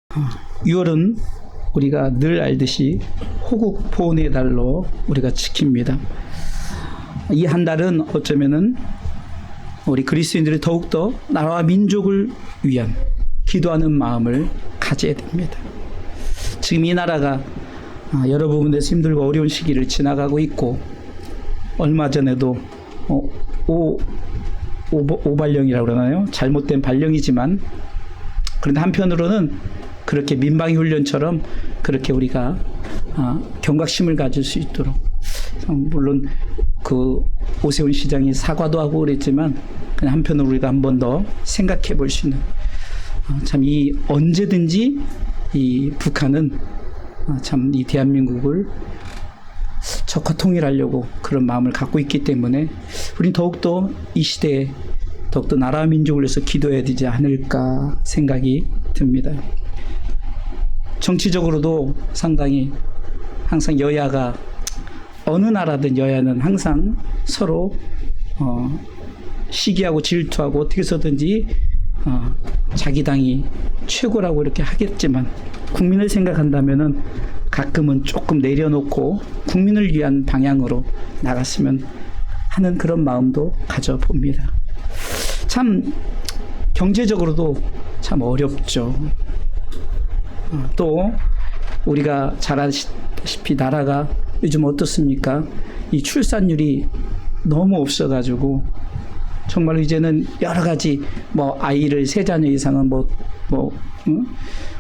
6월은 우리가 늘 알듯이 호국 보훈의 달로 우리가 지킵니다. 이 한 달은 어쩌면은 우리 그리스도인들이 더욱더 나라와 민족을 위한 기도하는 마음을 가져야 됩니다. 지금 이 나라가 여러 부분에서 힘들고 어려운 시기를 지나가고 있고, 얼마 전에도 오발령이라고 그러나요? 잘못된 발령이지만, 그런데 한편으로는 그렇게 민방위 훈련처럼 그렇게 우리가 경각심을 가질 수 있도록, 물론 그 오세훈 시장이 사과도 하고 그랬지만, 그냥 한편으로 우리가 한 번 더 생각해 볼 수 있는, 참 이 언제든지 이 북한은 참 이 대한민국을 적화 통일하려고 그런 마음을 갖고 있기 때문에 우린 더욱더 이 시대에 더욱더 나라와 민족을 위해서 기도해야 되지 않을까 생각이 듭니다. 정치적으로도 상당히 항상 여야가, 어느 나라든 여야는 항상 서로 시기하고 질투하고 어떻게 해서든지 자기 당이 최고라고 이렇게 하겠지만, 국민을 생각한다면은 가끔은 조금 내려놓고 국민을 위한 방향으로 나갔으면 하는 그런 마음도 가져봅니다. 참 경제적으로도 참 어렵죠. 또 우리가 잘 아시다시피 나라가 요즘 어떻습니까? 이 출산율이 너무 없어가지고 정말 이제는 여러 가지 아이를 3자녀 이상은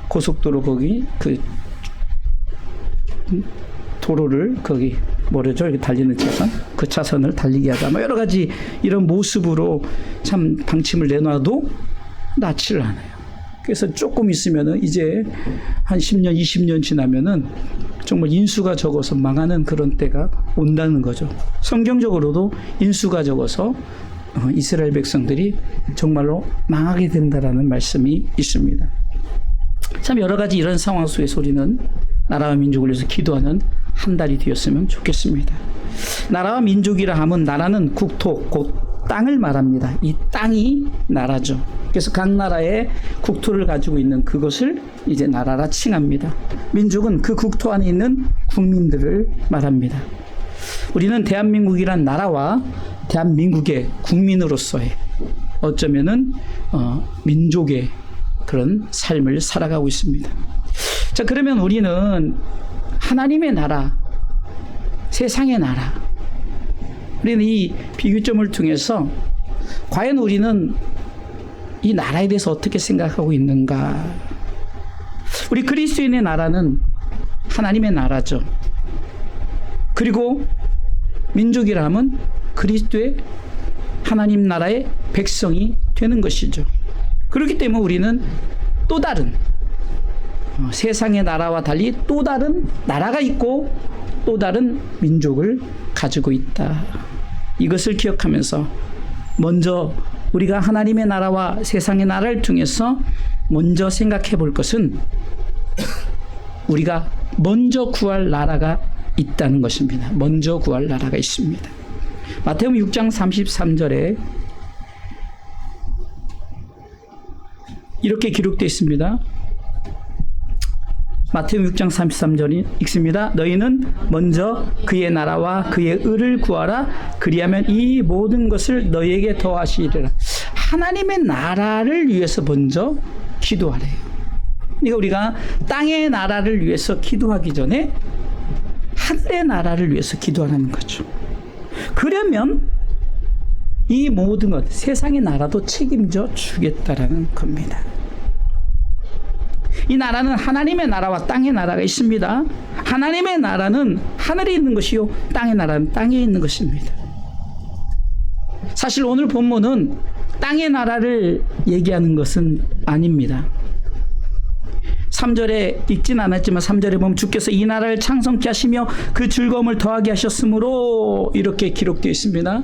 고속도로 거기 그 도로를 거기 뭐라죠? 이렇게 달리는 차선, 그 차선을 달리게 하자, 여러 가지 이런 모습으로 참 방침을 내놔도 낫지를 않아요. 그래서 조금 있으면은 이제 한 10년, 20년 지나면은 정말 인수가 적어서 망하는 그런 때가 온다는 거죠. 성경적으로도 인수가 적어서 이스라엘 백성들이 정말로 망하게 된다라는 말씀이 있습니다. 참 여러 가지 이런 상황 속에서 우리는 나라와 민족을 위해서 기도하는 한 달이 되었으면 좋겠습니다. 나라와 민족이라 하면 나라는 국토, 곧 땅을 말합니다. 이 땅이 나라죠. 그래서 각 나라의 국토를 가지고 있는 그것을 이제 나라라 칭합니다. 민족은 그 국토 안에 있는 국민들을 말합니다. 우리는 대한민국이란 나라와 대한민국의 국민으로서의 어쩌면은 민족의 그런 삶을 살아가고 있습니다. 자, 그러면 우리는 하나님의 나라, 세상의 나라, 우리는 이 비교점을 통해서 과연 우리는 이 나라에 대해서 어떻게 생각하고 있는가? 우리 그리스도인의 나라는 하나님의 나라죠. 그리고 민족이라면 그리스도의 하나님 나라의 백성이 되는 것이죠. 그렇기 때문에 우리는 또 다른 세상의 나라와 달리 또 다른 나라가 있고 또 다른 민족을 가지고 있다. 이것을 기억하면서 먼저 우리가 하나님의 나라와 세상의 나라를 통해서 먼저 생각해 볼 것은 우리가 먼저 구할 나라가 있다는 것입니다. 먼저 구할 나라가 있습니다. 마태복음 6장 33절에 이렇게 기록되어 있습니다. 마태복음 6장 33절이 읽습니다. 너희는 먼저 그의 나라와 그의 의를 구하라. 그리하면 이 모든 것을 너희에게 더하시리라. 하나님의 나라를 위해서 먼저 기도하래요. 그러니까 우리가 땅의 나라를 위해서 기도하기 전에 하늘의 나라를 위해서 기도하는 거죠. 그러면 이 모든 것, 세상의 나라도 책임져 주겠다라는 겁니다. 이 나라는 하나님의 나라와 땅의 나라가 있습니다. 하나님의 나라는 하늘에 있는 것이요, 땅의 나라는 땅에 있는 것입니다. 사실 오늘 본문은 땅의 나라를 얘기하는 것은 아닙니다. 3절에 읽진 않았지만 3절에 보면 주께서 이 나라를 창성케 하시며 그 즐거움을 더하게 하셨으므로 이렇게 기록되어 있습니다.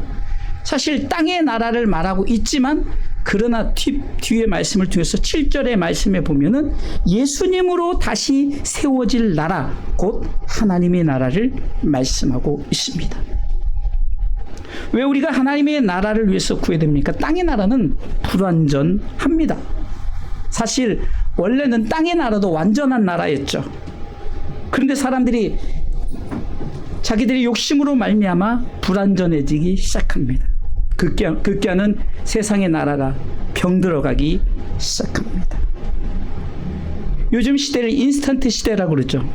사실 땅의 나라를 말하고 있지만, 그러나 뒤에 말씀을 통해서 7절의 말씀에 보면은 예수님으로 다시 세워질 나라, 곧 하나님의 나라를 말씀하고 있습니다. 왜 우리가 하나님의 나라를 위해서 구해야 됩니까? 땅의 나라는 불완전합니다. 사실 원래는 땅의 나라도 완전한 나라였죠. 그런데 사람들이 자기들의 욕심으로 말미암아 불완전해지기 시작합니다. 급기야는 세상의 나라가 병들어가기 시작합니다. 요즘 시대를 인스턴트 시대라고 그러죠.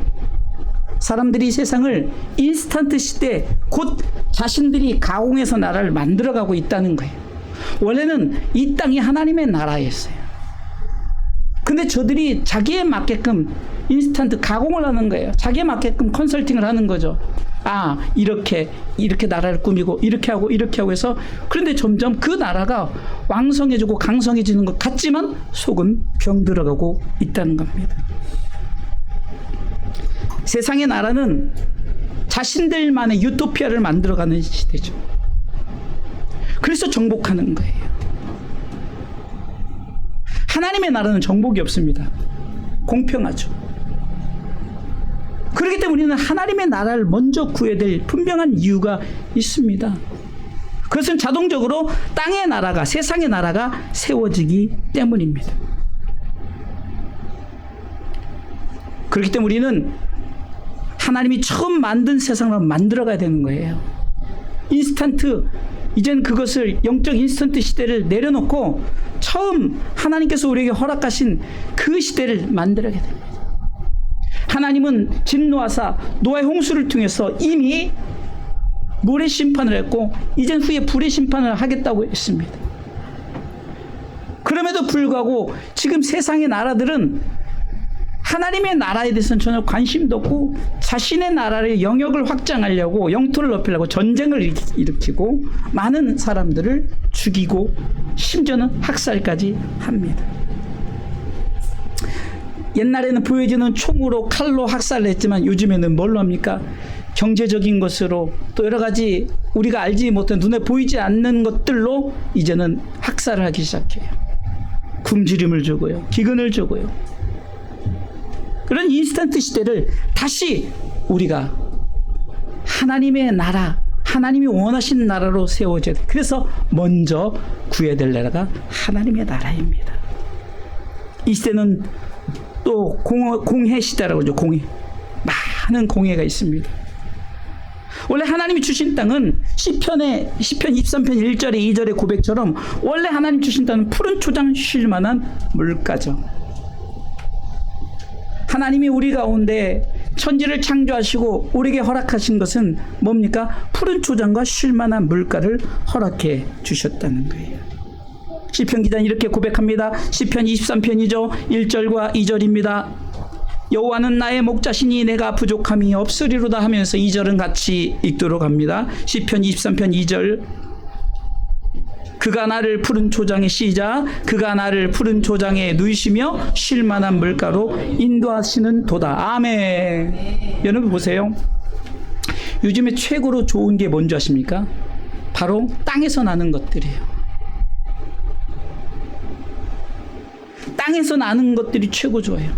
사람들이 세상을 인스턴트 시대, 곧 자신들이 가공해서 나라를 만들어가고 있다는 거예요. 원래는 이 땅이 하나님의 나라였어요. 근데 저들이 자기에 맞게끔 인스턴트 가공을 하는 거예요. 자기에 맞게끔 컨설팅을 하는 거죠. 이렇게 나라를 꾸미고 이렇게 하고 해서, 그런데 점점 그 나라가 왕성해지고 강성해지는 것 같지만 속은 병들어가고 있다는 겁니다. 세상의 나라는 자신들만의 유토피아를 만들어가는 시대죠. 그래서 정복하는 거예요. 하나님의 나라는 정복이 없습니다. 공평하죠. 그렇기 때문에 우리는 하나님의 나라를 먼저 구해야 될 분명한 이유가 있습니다. 그것은 자동적으로 땅의 나라가, 세상의 나라가 세워지기 때문입니다. 그렇기 때문에 우리는 하나님이 처음 만든 세상을 만들어가야 되는 거예요. 인스턴트, 이젠 그것을 영적 인스턴트 시대를 내려놓고 처음 하나님께서 우리에게 허락하신 그 시대를 만들어가야 됩니다. 하나님은 진노하사 노아의 홍수를 통해서 이미 물의 심판을 했고 이젠 후에 불의 심판을 하겠다고 했습니다. 그럼에도 불구하고 지금 세상의 나라들은 하나님의 나라에 대해서는 전혀 관심도 없고 자신의 나라의 영역을 확장하려고, 영토를 넓히려고 전쟁을 일으키고 많은 사람들을 죽이고 심지어는 학살까지 합니다. 옛날에는 보여지는 총으로, 칼로 학살을 했지만 요즘에는 뭘로 합니까? 경제적인 것으로, 또 여러 가지 우리가 알지 못한, 눈에 보이지 않는 것들로 이제는 학살을 하기 시작해요. 굶주림을 주고요, 기근을 주고요. 그런 인스턴트 시대를 다시 우리가 하나님의 나라, 하나님이 원하시는 나라로 세워져야 돼. 그래서 먼저 구해야 될 나라가 하나님의 나라입니다. 이 시대는 또 공회 시대라고 하죠. 공회. 많은 공회가 있습니다. 원래 하나님이 주신 땅은 시편 23편 1절에 2절의 고백처럼 원래 하나님 주신 땅은 푸른 초장 쉴 만한 물가죠. 하나님이 우리 가운데 천지를 창조하시고 우리에게 허락하신 것은 뭡니까? 푸른 초장과 쉴 만한 물가를 허락해 주셨다는 거예요. 시편 기자는 이렇게 고백합니다. 시편 23편이죠. 1절과 2절입니다. 여호와는 나의 목자시니 내가 부족함이 없으리로다 하면서 2절은 같이 읽도록 합니다. 시편 23편 2절. 그가 나를 푸른 초장에 씌자, 그가 나를 푸른 초장에 누이시며 쉴만한 물가로 인도하시는 도다. 아멘. 여러분 보세요. 요즘에 최고로 좋은 게 뭔지 아십니까? 바로 땅에서 나는 것들이에요. 땅에서 나는 것들이 최고 좋아요.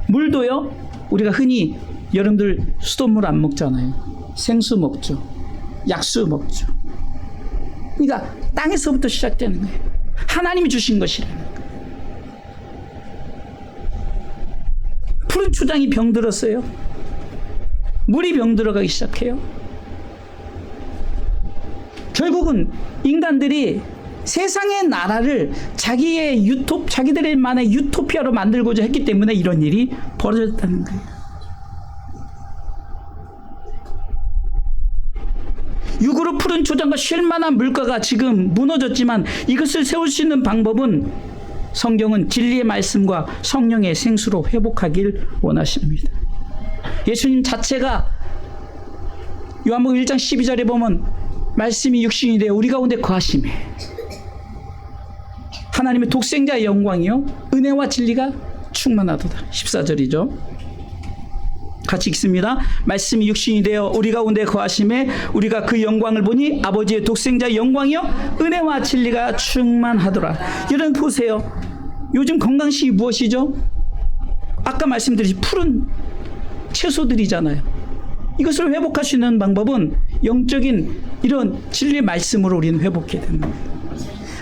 물도요, 우리가 흔히 여러분들 수돗물 안 먹잖아요. 생수 먹죠. 약수 먹죠. 그러니까 땅에서부터 시작되는 거예요. 하나님이 주신 것이라는 거예요. 푸른 초장이 병들었어요. 물이 병들어가기 시작해요. 결국은 인간들이 세상의 나라를 자기들만의 유토피아로 만들고자 했기 때문에 이런 일이 벌어졌다는 거예요. 육으로 푸른 초장과 쉴만한 물가가 지금 무너졌지만 이것을 세울 수 있는 방법은 성경은 진리의 말씀과 성령의 생수로 회복하길 원하십니다. 예수님 자체가 요한복음 1장 12절에 보면 말씀이 육신이 되어 우리 가운데 거하심에 하나님의 독생자의 영광이요 은혜와 진리가 충만하도다. 14절이죠. 같이 읽습니다. 말씀이 육신이 되어 우리 가운데 거하심에 우리가 그 영광을 보니 아버지의 독생자의 영광이요 은혜와 진리가 충만하더라. 여러분 보세요. 요즘 건강식이 무엇이죠? 아까 말씀드린 푸른 채소들이잖아요. 이것을 회복할 수 있는 방법은 영적인 이런 진리의 말씀으로 우리는 회복해야 됩니다.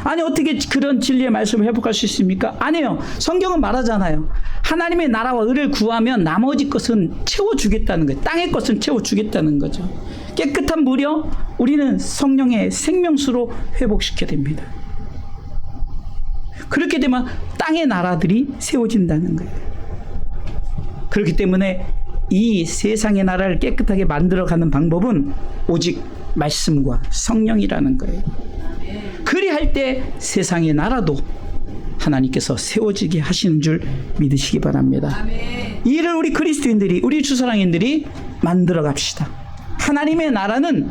아니 어떻게 그런 진리의 말씀을 회복할 수 있습니까? 아니에요. 성경은 말하잖아요. 하나님의 나라와 의를 구하면 나머지 것은 채워주겠다는 거예요. 땅의 것은 채워주겠다는 거죠. 깨끗한 물이요, 우리는 성령의 생명수로 회복시켜야 됩니다. 그렇게 되면 땅의 나라들이 세워진다는 거예요. 그렇기 때문에 이 세상의 나라를 깨끗하게 만들어가는 방법은 오직 말씀과 성령이라는 거예요. 그리할 때 세상의 나라도 하나님께서 세워지게 하시는 줄 믿으시기 바랍니다. 이 일을 우리 그리스도인들이, 우리 주사랑인들이 만들어 갑시다. 하나님의 나라는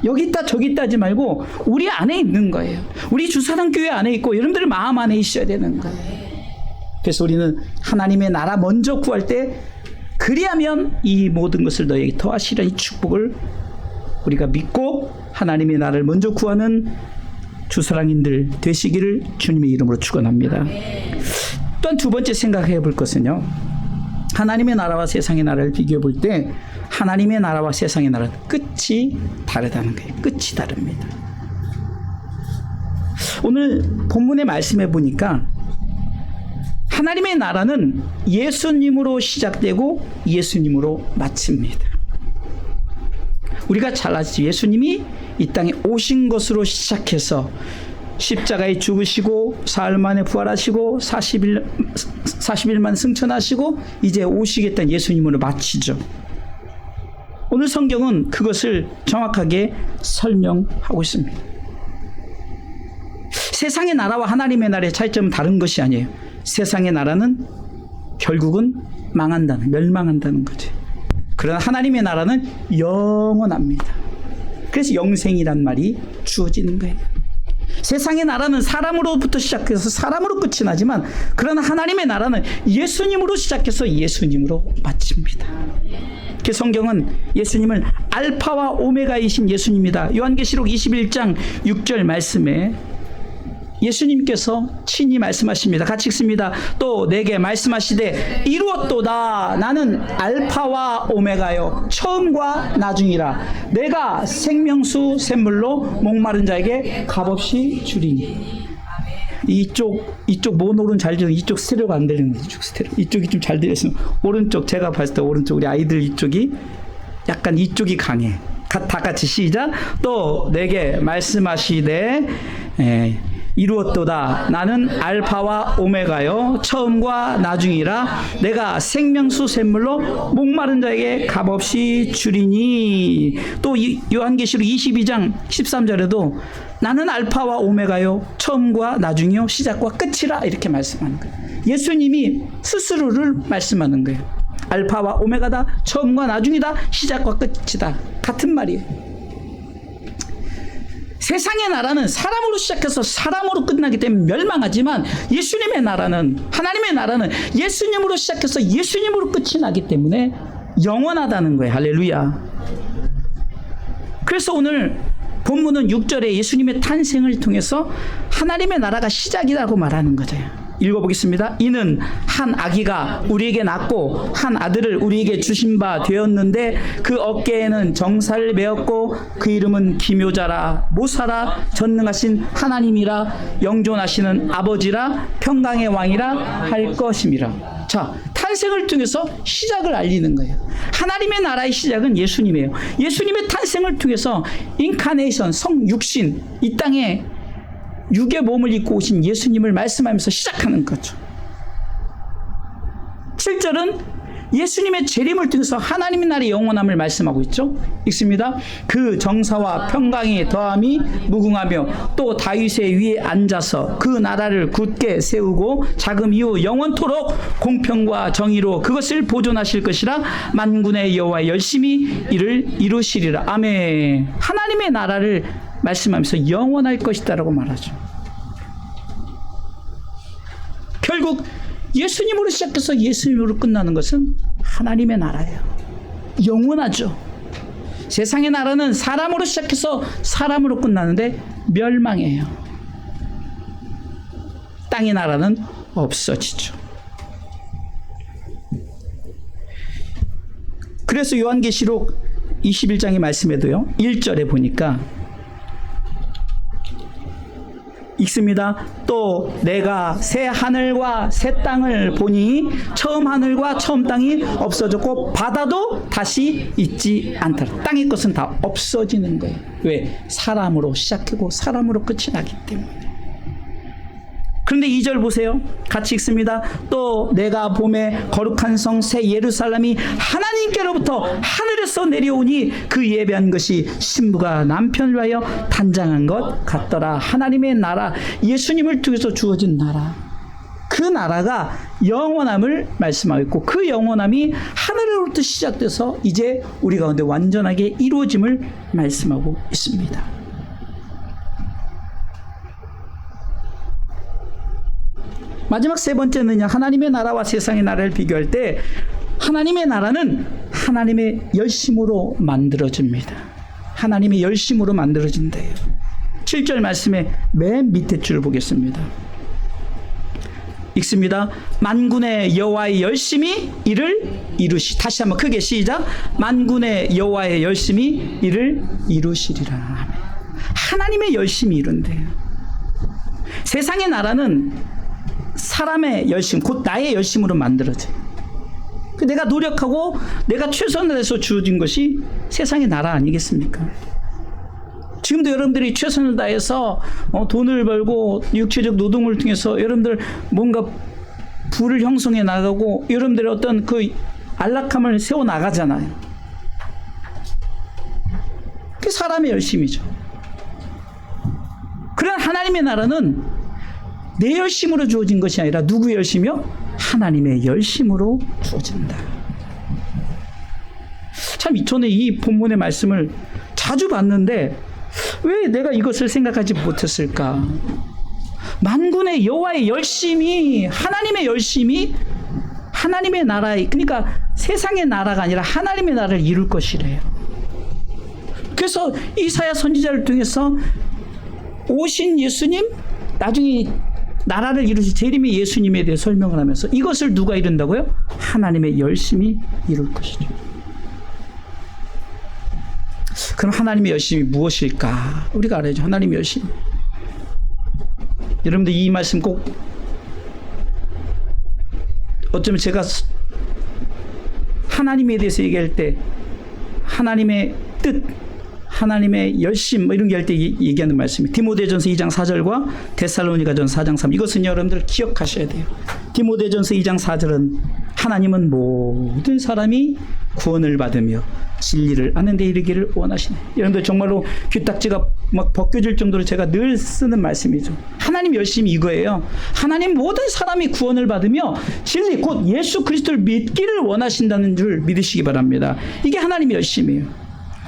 여기 있다 저기 있다 하지 말고 우리 안에 있는 거예요. 우리 주사랑교회 안에 있고 여러분들 마음 안에 있어야 되는 거예요. 그래서 우리는 하나님의 나라 먼저 구할 때, 그리하면 이 모든 것을 너에게 더하시라, 이 축복을 우리가 믿고 하나님의 나라를 먼저 구하는 주사랑인들 되시기를 주님의 이름으로 축원합니다. 또한 두 번째 생각해 볼 것은요, 하나님의 나라와 세상의 나라를 비교해 볼 때 하나님의 나라와 세상의 나라는 끝이 다르다는 거예요. 끝이 다릅니다. 오늘 본문의 말씀해 보니까 하나님의 나라는 예수님으로 시작되고 예수님으로 마칩니다. 우리가 잘 아시죠? 예수님이 이 땅에 오신 것으로 시작해서 십자가에 죽으시고 사흘 만에 부활하시고 40일만 승천하시고 이제 오시겠다는 예수님으로 마치죠. 오늘 성경은 그것을 정확하게 설명하고 있습니다. 세상의 나라와 하나님의 나라의 차이점은 다른 것이 아니에요. 세상의 나라는 결국은 멸망한다는 거죠. 그러나 하나님의 나라는 영원합니다. 그래서 영생이란 말이 주어지는 거예요. 세상의 나라는 사람으로부터 시작해서 사람으로 끝이 나지만, 그러나 하나님의 나라는 예수님으로 시작해서 예수님으로 마칩니다. 그 성경은 예수님을 알파와 오메가이신 예수님이다. 요한계시록 21장 6절 말씀에 예수님께서 친히 말씀하십니다. 같이 읽습니다. 또 내게 말씀하시되 이루었도다. 나는 알파와 오메가요 처음과 나중이라. 내가 생명수 샘물로 목마른 자에게 값없이 주리니. 이쪽 모노는 잘 들리는, 이쪽 스테레오가 안 들리는 거죠. 이쪽이 좀 잘 들렸으면, 오른쪽, 제가 봤을 때 오른쪽 우리 아이들 이쪽이 약간 이쪽이 강해. 다 같이 시작. 또 내게 말씀하시되 이루었도다. 나는 알파와 오메가요 처음과 나중이라. 내가 생명수 샘물로 목마른 자에게 값없이 주리니. 또 요한계시록 22장 13절에도 나는 알파와 오메가요 처음과 나중이요 시작과 끝이라, 이렇게 말씀하는 거예요. 예수님이 스스로를 말씀하는 거예요. 알파와 오메가다, 처음과 나중이다, 시작과 끝이다, 같은 말이에요. 세상의 나라는 사람으로 시작해서 사람으로 끝나기 때문에 멸망하지만, 예수님의 나라는, 하나님의 나라는 예수님으로 시작해서 예수님으로 끝이 나기 때문에 영원하다는 거예요. 할렐루야. 그래서 오늘 본문은 6절에 예수님의 탄생을 통해서 하나님의 나라가 시작이라고 말하는 거죠. 읽어보겠습니다. 이는 한 아기가 우리에게 낳고 한 아들을 우리에게 주신 바 되었는데 그 어깨에는 정사를 메었고 그 이름은 기묘자라, 모사라, 전능하신 하나님이라, 영존하시는 아버지라, 평강의 왕이라 할 것임이라. 자, 탄생을 통해서 시작을 알리는 거예요. 하나님의 나라의 시작은 예수님이에요. 예수님의 탄생을 통해서 인카네이션, 성육신, 이 땅에 육의 몸을 입고 오신 예수님을 말씀하면서 시작하는 거죠. 7절은 예수님의 재림을 통해서 하나님의 나라의 영원함을 말씀하고 있죠. 읽습니다. 그 정사와 평강의 더함이 무궁하며 또 다윗의 위에 앉아서 그 나라를 굳게 세우고 자금 이후 영원토록 공평과 정의로 그것을 보존하실 것이라. 만군의 여호와 열심히 이를 이루시리라. 아멘. 하나님의 나라를 말씀하면서 영원할 것이다라고 말하죠. 결국 예수님으로 시작해서 예수님으로 끝나는 것은 하나님의 나라예요. 영원하죠. 세상의 나라는 사람으로 시작해서 사람으로 끝나는데 멸망해요. 땅의 나라는 없어지죠. 그래서 요한계시록 21장의 말씀에도요, 1절에 보니까 읽습니다. 또 내가 새 하늘과 새 땅을 보니 처음 하늘과 처음 땅이 없어졌고 바다도 다시 있지 않더라. 땅의 것은 다 없어지는 거예요. 왜? 사람으로 시작하고 사람으로 끝이 나기 때문에. 그런데 2절 보세요. 같이 읽습니다. 또 내가 봄에 거룩한 성 새 예루살렘이 하나님께로부터 하늘에서 내려오니 그 예배한 것이 신부가 남편을 위하여 단장한 것 같더라. 하나님의 나라, 예수님을 통해서 주어진 나라, 그 나라가 영원함을 말씀하고 있고 그 영원함이 하늘로부터 시작돼서 이제 우리 가운데 완전하게 이루어짐을 말씀하고 있습니다. 마지막 세 번째는요, 하나님의 나라와 세상의 나라를 비교할 때 하나님의 나라는 하나님의 열심으로 만들어집니다. 하나님의 열심으로 만들어진대요. 7절 말씀의 맨 밑에 줄 보겠습니다. 읽습니다. 만군의 여호와의 열심이 이를 이루시. 다시 한번 크게 시작. 만군의 여호와의 열심이 이를 이루시리라. 하나님의 열심이 이룬대요. 세상의 나라는 사람의 열심, 곧 나의 열심으로 만들어져요. 내가 노력하고 내가 최선을 다해서 주어진 것이 세상의 나라 아니겠습니까? 지금도 여러분들이 최선을 다해서 돈을 벌고 육체적 노동을 통해서 여러분들 뭔가 부를 형성해 나가고 여러분들의 어떤 그 안락함을 세워 나가잖아요. 그게 사람의 열심이죠. 그런 하나님의 나라는 내 열심으로 주어진 것이 아니라 누구의 열심이요? 하나님의 열심으로 주어진다. 참 저는 이 본문의 말씀을 자주 봤는데 왜 내가 이것을 생각하지 못했을까? 만군의 여호와의 열심이, 하나님의 열심이 하나님의 나라에, 그러니까 세상의 나라가 아니라 하나님의 나라를 이룰 것이래요. 그래서 이사야 선지자를 통해서 오신 예수님, 나중에 나라를 이루신 재림의 예수님에 대해 설명을 하면서 이것을 누가 이룬다고요? 하나님의 열심이 이룰 것이죠. 그럼 하나님의 열심이 무엇일까? 우리가 알아야죠. 하나님의 열심. 여러분들 이 말씀 꼭, 어쩌면 제가 하나님에 대해서 얘기할 때 하나님의 뜻, 하나님의 열심 이런 게 할 때 얘기하는 말씀이 디모데전서 2장 4절과 데살로니가전서 4장 3. 이것은 여러분들 기억하셔야 돼요. 디모데전서 2장 4절은 하나님은 모든 사람이 구원을 받으며 진리를 아는 데 이르기를 원하시네. 여러분들 정말로 귀딱지가 막 벗겨질 정도로 제가 늘 쓰는 말씀이죠. 하나님 열심이 이거예요. 하나님 모든 사람이 구원을 받으며 진리 곧 예수 그리스도를 믿기를 원하신다는 줄 믿으시기 바랍니다. 이게 하나님의 열심이에요.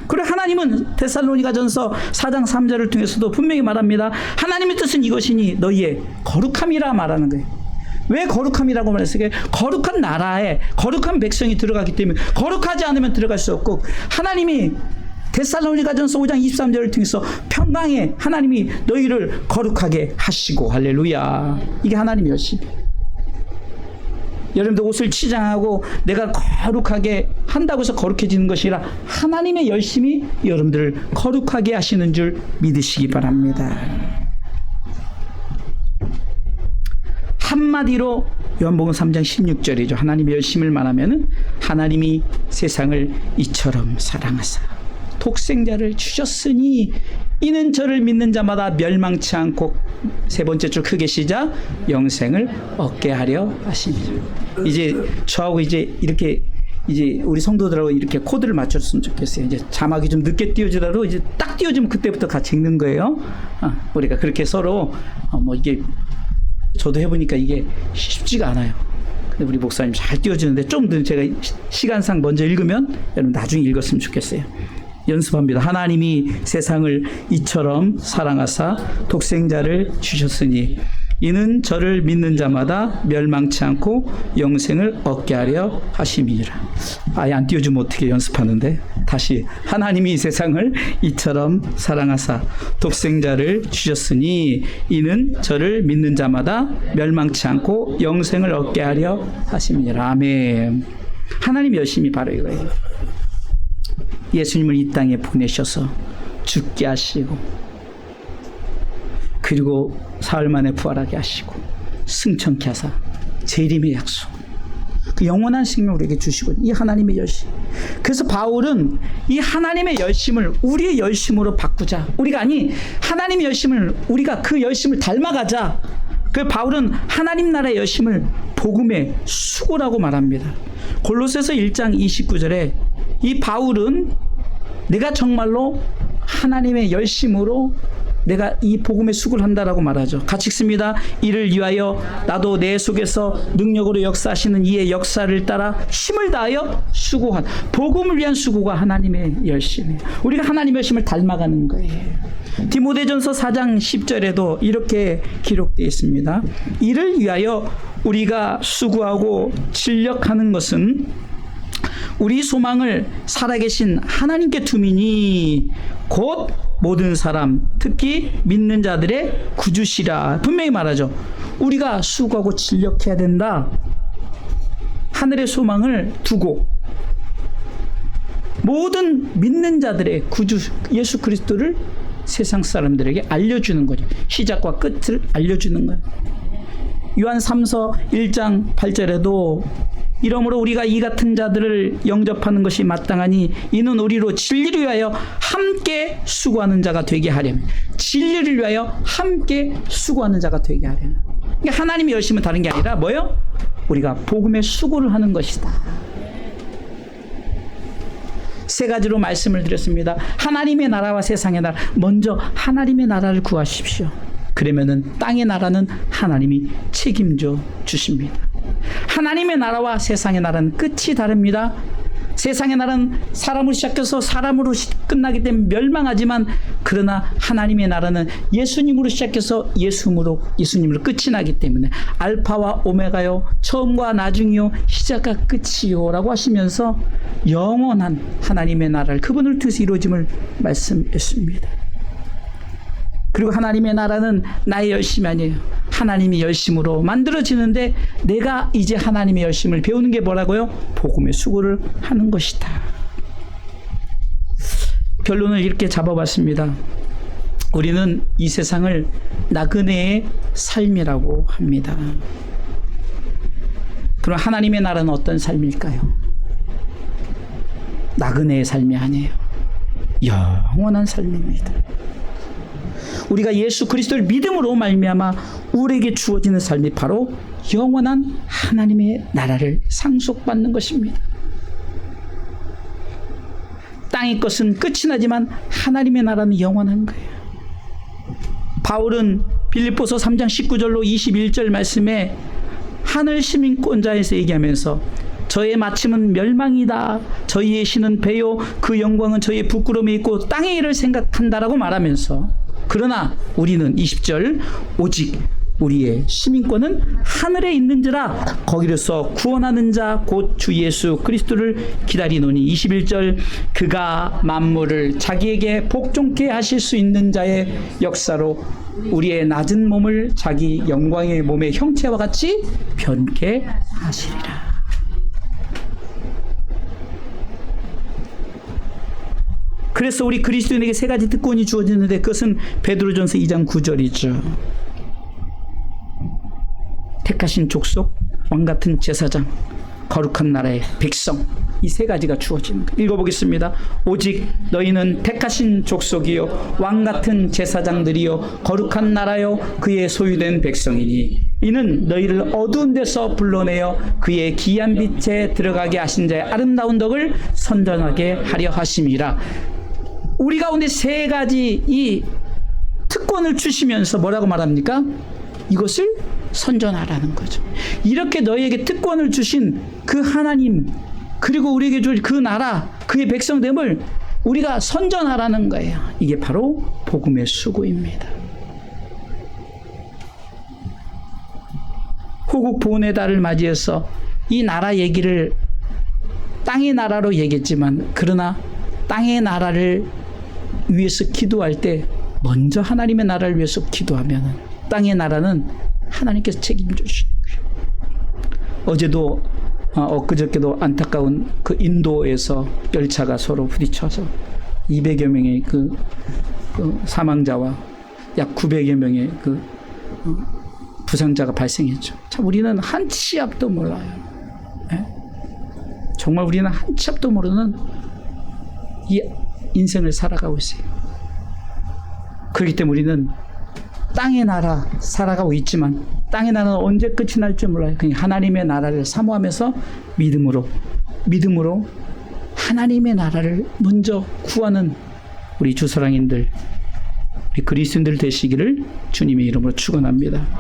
그리고 하나님은 데살로니가전서 4장 3절을 통해서도 분명히 말합니다. 하나님의 뜻은 이것이니 너희의 거룩함이라 말하는 거예요. 왜 거룩함이라고 말했어요? 거룩한 나라에 거룩한 백성이 들어가기 때문에 거룩하지 않으면 들어갈 수 없고, 하나님이 데살로니가전서 5장 23절을 통해서 평강에 하나님이 너희를 거룩하게 하시고, 할렐루야. 이게 하나님의 열심이에요. 여러분들 옷을 치장하고 내가 거룩하게 한다고 해서 거룩해지는 것이 아니라 하나님의 열심이 여러분들을 거룩하게 하시는 줄 믿으시기 바랍니다. 한마디로 요한복음 3장 16절이죠. 하나님의 열심을 말하면 하나님이 세상을 이처럼 사랑하사 독생자를 주셨으니 이는 저를 믿는 자마다 멸망치 않고, 세 번째 줄 크게 시작, 영생을 얻게 하려 하십니다. 이제 저하고 이제 이렇게 이제 우리 성도들하고 이렇게 코드를 맞췄으면 좋겠어요. 이제 자막이 좀 늦게 띄워지더라도 이제 딱 띄워지면 그때부터 같이 읽는 거예요. 우리가 그렇게 서로 뭐 이게 저도 해보니까 이게 쉽지가 않아요. 근데 우리 목사님 잘 띄워주는데 좀 더 제가 시간상 먼저 읽으면 여러분 나중에 읽었으면 좋겠어요. 연습합니다. 하나님이 세상을 이처럼 사랑하사 독생자를 주셨으니 이는 저를 믿는 자마다 멸망치 않고 영생을 얻게 하려 하심이라. 아예 안 띄워주면 어떻게 연습하는데, 다시 하나님이 세상을 이처럼 사랑하사 독생자를 주셨으니 이는 저를 믿는 자마다 멸망치 않고 영생을 얻게 하려 하심이라. 아멘. 하나님의 열심이 바로 이거예요. 예수님을 이 땅에 보내셔서 죽게 하시고, 그리고 사흘 만에 부활하게 하시고 승천케 하사 재림의 약속, 그 영원한 생명을 우리에게 주시고, 이 하나님의 열심. 그래서 바울은 이 하나님의 열심을 우리의 열심으로 바꾸자. 우리가 아니, 하나님의 열심을 우리가 그 열심을 닮아가자. 그 바울은 하나님 나라의 열심을 복음의 수고라고 말합니다. 골로새서 1장 29절에 이 바울은 내가 정말로 하나님의 열심으로 내가 이 복음의 수고를 한다라고 말하죠. 같이 읽습니다. 이를 위하여 나도 내 속에서 능력으로 역사하시는 이의 역사를 따라 힘을 다하여 수고한, 복음을 위한 수고가 하나님의 열심이에요. 우리가 하나님의 열심을 닮아가는 거예요. 디모데전서 4장 10절에도 이렇게 기록되어 있습니다. 이를 위하여 우리가 수고하고 진력하는 것은 우리 소망을 살아계신 하나님께 두미니 곧 모든 사람, 특히 믿는 자들의 구주시라. 분명히 말하죠. 우리가 수고하고 진력해야 된다. 하늘의 소망을 두고 모든 믿는 자들의 구주 예수 그리스도를 세상 사람들에게 알려주는 거죠. 시작과 끝을 알려주는 거예요. 요한 3서 1장 8절에도 이러므로 우리가 이 같은 자들을 영접하는 것이 마땅하니 이는 우리로 진리를 위하여 함께 수고하는 자가 되게 하려면, 진리를 위하여 함께 수고하는 자가 되게 하려면. 그러니까 하나님의 열심은 다른 게 아니라 뭐예요? 우리가 복음의 수고를 하는 것이다. 세 가지로 말씀을 드렸습니다. 하나님의 나라와 세상의 나라. 먼저 하나님의 나라를 구하십시오. 그러면은 땅의 나라는 하나님이 책임져 주십니다. 하나님의 나라와 세상의 나라는 끝이 다릅니다. 세상의 나라는 사람으로 시작해서 사람으로 끝나기 때문에 멸망하지만, 그러나 하나님의 나라는 예수님으로 시작해서 예수님으로 끝이 나기 때문에 알파와 오메가요, 처음과 나중이요, 시작과 끝이요 라고 하시면서 영원한 하나님의 나라를 그분을 통해서 이루어짐을 말씀했습니다. 그리고 하나님의 나라는 나의 열심이 아니에요. 하나님이 열심으로 만들어지는데 내가 이제 하나님의 열심을 배우는 게 뭐라고요? 복음의 수고를 하는 것이다. 결론을 이렇게 잡아봤습니다. 우리는 이 세상을 나그네의 삶이라고 합니다. 그럼 하나님의 나라는 어떤 삶일까요? 나그네의 삶이 아니에요. 영원한 삶입니다. 우리가 예수 그리스도를 믿음으로 말미암아 우리에게 주어지는 삶이 바로 영원한 하나님의 나라를 상속받는 것입니다. 땅의 것은 끝이 나지만 하나님의 나라는 영원한 거예요. 바울은 빌립보서 3장 19절로 21절 말씀에 하늘 시민권자에서 얘기하면서 저의 마침은 멸망이다. 저희의 신은 배요. 그 영광은 저희의 부끄러움이 있고 땅의 일을 생각한다라고 말하면서, 그러나 우리는 20절 오직 우리의 시민권은 하늘에 있는지라 거기로서 구원하는 자 곧 주 예수 그리스도를 기다리노니 21절 그가 만물을 자기에게 복종케 하실 수 있는 자의 역사로 우리의 낮은 몸을 자기 영광의 몸의 형체와 같이 변케 하시리라. 그래서 우리 그리스도인에게 세 가지 특권이 주어지는데 그것은 베드로전서 2장 9절이죠. 택하신 족속, 왕같은 제사장, 거룩한 나라의 백성, 이 세 가지가 주어지는 거예요. 읽어보겠습니다. 오직 너희는 택하신 족속이요 왕같은 제사장들이요 거룩한 나라요 그의 소유된 백성이니 이는 너희를 어두운 데서 불러내어 그의 기이한 빛에 들어가게 하신 자의 아름다운 덕을 선전하게 하려 하심이라. 우리 가운데 세 가지 이 특권을 주시면서 뭐라고 말합니까? 이것을 선전하라는 거죠. 이렇게 너희에게 특권을 주신 그 하나님, 그리고 우리에게 줄 그 나라, 그의 백성됨을 우리가 선전하라는 거예요. 이게 바로 복음의 수고입니다. 호국 보훈의 달을 맞이해서 이 나라 얘기를 땅의 나라로 얘기했지만, 그러나 땅의 나라를 위해서 기도할 때 먼저 하나님의 나라를 위해서 기도하면 땅의 나라는 하나님께서 책임져 주시는 거예요. 어제도 엊그저께도 안타까운 그 인도에서 열차가 서로 부딪혀서 200여 명의 그 사망자와 약 900여 명의 그 부상자가 발생했죠. 참 우리는 한 치 앞도 몰라요. 예? 정말 우리는 한 치 앞도 모르는 이 인생을 살아가고 있어요. 그렇기 때문에 우리는 땅의 나라 살아가고 있지만 땅의 나라는 언제 끝이 날지 몰라요. 그냥 하나님의 나라를 사모하면서 믿음으로 하나님의 나라를 먼저 구하는 우리 주사랑인들, 우리 그리스도인들 되시기를 주님의 이름으로 축원합니다.